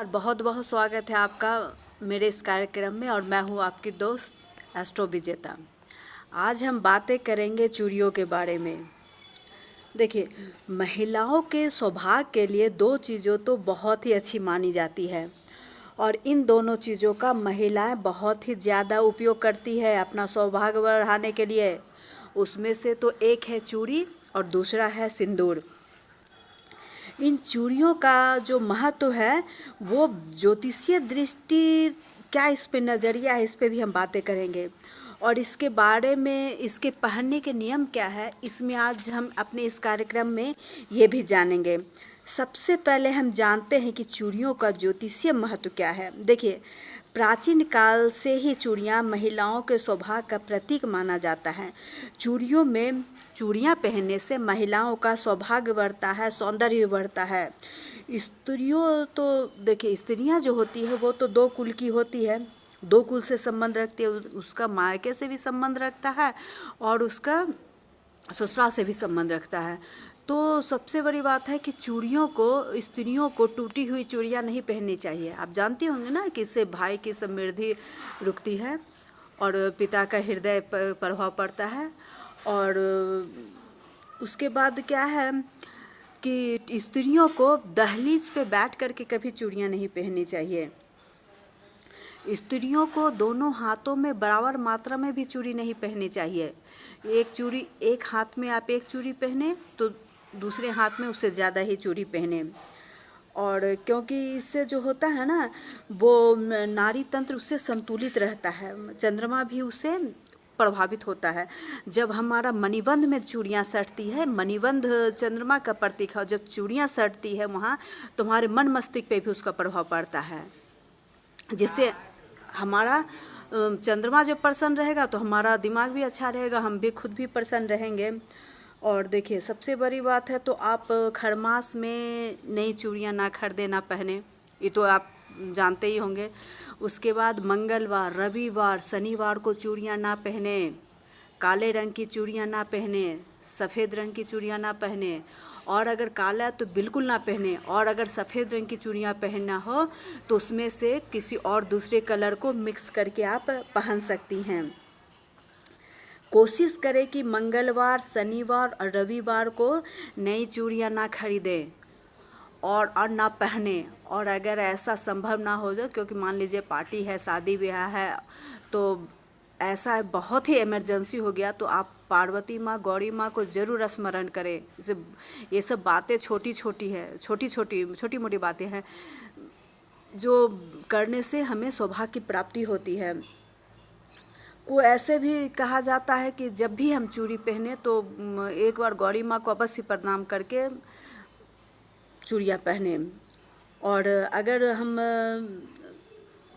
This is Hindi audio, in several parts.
और बहुत बहुत स्वागत है आपका मेरे इस कार्यक्रम में। और मैं हूँ आपकी दोस्त एस्ट्रो विजेता। आज हम बातें करेंगे चूड़ियों के बारे में। देखिए, महिलाओं के सौभाग्य के लिए दो चीज़ों तो बहुत ही अच्छी मानी जाती है और इन दोनों चीज़ों का महिलाएं बहुत ही ज़्यादा उपयोग करती है अपना सौभाग्य बढ़ाने के लिए। उसमें से तो एक है चूड़ी और दूसरा है सिंदूर। इन चूड़ियों का जो महत्व है वो ज्योतिषीय दृष्टि क्या इस पे नज़रिया है, इस पे भी हम बातें करेंगे और इसके बारे में इसके पहनने के नियम क्या है, इसमें आज हम अपने इस कार्यक्रम में ये भी जानेंगे। सबसे पहले हम जानते हैं कि चूड़ियों का ज्योतिषीय महत्व क्या है। देखिए, प्राचीन काल से ही चूड़ियाँ महिलाओं के सौभाग्य का प्रतीक माना जाता है। चूड़ियाँ पहनने से महिलाओं का सौभाग्य बढ़ता है, सौंदर्य बढ़ता है। स्त्रियों तो देखिए, स्त्रियाँ जो होती है वो तो दो कुल की होती है, दो कुल से संबंध रखती है। उसका मायके से भी संबंध रखता है और उसका ससुराल से भी संबंध रखता है। तो सबसे बड़ी बात है कि स्त्रियों को टूटी हुई चूड़ियाँ नहीं पहननी चाहिए। आप जानती होंगे ना कि इससे भाई की समृद्धि रुकती है और पिता का हृदय पर प्रभाव पड़ता है। और उसके बाद क्या है कि स्त्रियों को दहलीज पे बैठ कर के कभी चूड़ियाँ नहीं पहननी चाहिए। स्त्रियों को दोनों हाथों में बराबर मात्रा में भी चूड़ी नहीं पहननी चाहिए। एक हाथ में आप एक चूड़ी पहने तो दूसरे हाथ में उससे ज़्यादा ही चूड़ी पहने। और क्योंकि इससे जो होता है ना, वो नाड़ी तंत्र उससे संतुलित रहता है, चंद्रमा भी उससे प्रभावित होता है। जब हमारा मणिबंध में चूड़ियाँ सटती है, मणिबंध चंद्रमा का प्रतीक है, जब चूड़ियाँ सटती है वहाँ तो हमारे मन मस्तिष्क पे भी उसका प्रभाव पड़ता है, जिससे हमारा चंद्रमा जब प्रसन्न रहेगा तो हमारा दिमाग भी अच्छा रहेगा, हम भी खुद भी प्रसन्न रहेंगे। और देखिए, सबसे बड़ी बात है तो आप खरमास में नई चूड़ियाँ ना खरीदें, ना पहने, ये तो आप जानते ही होंगे। उसके बाद मंगलवार, रविवार, शनिवार को चूड़ियाँ ना पहने, काले रंग की चूड़ियाँ ना पहने, सफ़ेद रंग की चूड़ियाँ ना पहने, और अगर काला तो बिल्कुल ना पहने, और अगर सफ़ेद रंग की चूड़ियाँ पहनना हो तो उसमें से किसी और दूसरे कलर को मिक्स करके आप पहन सकती हैं। कोशिश करें कि मंगलवार, शनिवार और रविवार को नई चूड़ियाँ ना खरीदें और ना पहने। और अगर ऐसा संभव ना हो जाए, क्योंकि मान लीजिए पार्टी है, शादी ब्याह है, तो ऐसा बहुत ही इमरजेंसी हो गया तो आप पार्वती माँ, गौरी माँ को ज़रूर स्मरण करें। ये सब बातें छोटी मोटी बातें हैं जो करने से हमें सौभाग्य की प्राप्ति होती है। को ऐसे भी कहा जाता है कि जब भी हम चूड़ी पहने तो एक बार गौरी माँ को अवश्य प्रणाम करके चूड़ियाँ पहने। और अगर हम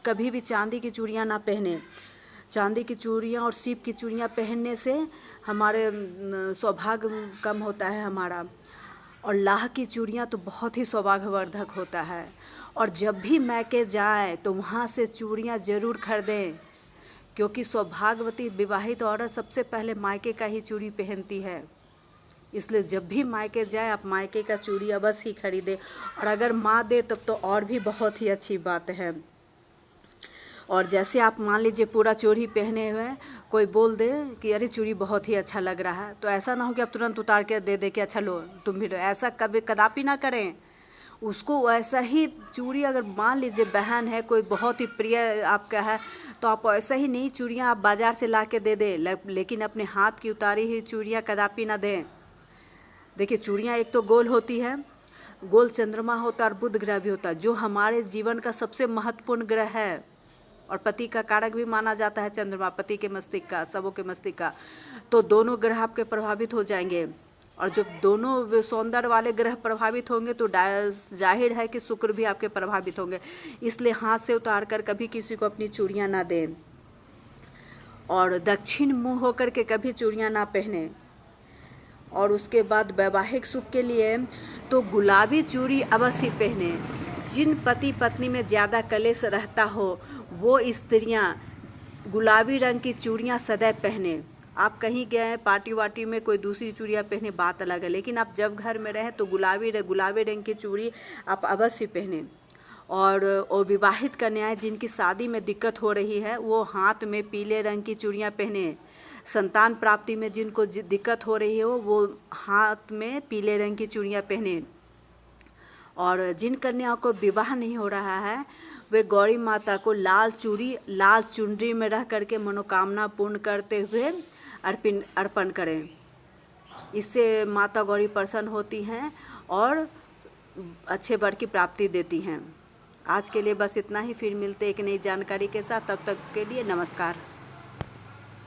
कभी भी चांदी की चूड़ियाँ ना पहने, चांदी की चूड़ियाँ और सीप की चूड़ियाँ पहनने से हमारे सौभाग्य कम होता है हमारा। और लाह की चूड़ियाँ तो बहुत ही सौभाग्यवर्धक होता है। और जब भी मायके जाएं तो वहाँ से चूड़ियाँ ज़रूर खरीदें, क्योंकि सौभाग्यवती विवाहित औरत सबसे पहले मायके का ही चूड़ी पहनती है। इसलिए जब भी मायके जाए आप मायके का चूड़ी अवश्य ही खरीदें, और अगर माँ दे तब तो और भी बहुत ही अच्छी बात है। और जैसे आप मान लीजिए पूरा चूड़ी पहने हुए हैं, कोई बोल दे कि अरे चूड़ी बहुत ही अच्छा लग रहा है, तो ऐसा ना हो कि आप तुरंत उतार के दे कि अच्छा लो तुम भी लो, ऐसा कभी कदापि ना करें। उसको वैसा ही चूड़ी, अगर मान लीजिए बहन है, कोई बहुत ही प्रिय आपका है, तो आप ऐसा ही नई चूड़ियाँ आप बाज़ार से ला के दे दें, लेकिन अपने हाथ की उतारी हुई चूड़ियाँ कदापि ना दें। देखिए, चूड़ियाँ एक तो गोल होती है, गोल चंद्रमा होता है और बुध ग्रह भी होता है, जो हमारे जीवन का सबसे महत्वपूर्ण ग्रह है और पति का कारक भी माना जाता है चंद्रमा, पति के मस्तिष्क का, सबों के मस्तिष्क का। तो दोनों ग्रह आपके प्रभावित हो जाएंगे, और जब दोनों सौंदर्य वाले ग्रह प्रभावित होंगे तो जाहिर है कि शुक्र भी आपके प्रभावित होंगे। इसलिए हाथ से उतार कर कभी किसी को अपनी चूड़ियाँ ना दें, और दक्षिण मुँह होकर के कभी चूड़ियाँ ना पहने। और उसके बाद वैवाहिक सुख के लिए तो गुलाबी चूड़ी अवश्य पहने। जिन पति पत्नी में ज़्यादा कलेश रहता हो वो स्त्रियां गुलाबी रंग की चूड़ियां सदैव पहने। आप कहीं गए हैं पार्टी वार्टी में, कोई दूसरी चूड़ियाँ पहने, बात अलग है, लेकिन आप जब घर में रहें तो गुलाबी रंग की चूड़ी आप अवश्य पहने। और वो विवाहित कन्याएं जिनकी शादी में दिक्कत हो रही है वो हाथ में पीले रंग की चूड़ियाँ पहने। संतान प्राप्ति में जिनको दिक्कत हो रही है वो हाथ में पीले रंग की चूड़ियाँ पहने। और जिन कन्याओं को विवाह नहीं हो रहा है वे गौरी माता को लाल चुनरी में रह करके मनोकामना पूर्ण करते हुए अर्पण करें। इससे माता गौरी प्रसन्न होती हैं और अच्छे वर की प्राप्ति देती हैं। आज के लिए बस इतना ही, फिर मिलते एक नई जानकारी के साथ। तब तक के लिए नमस्कार।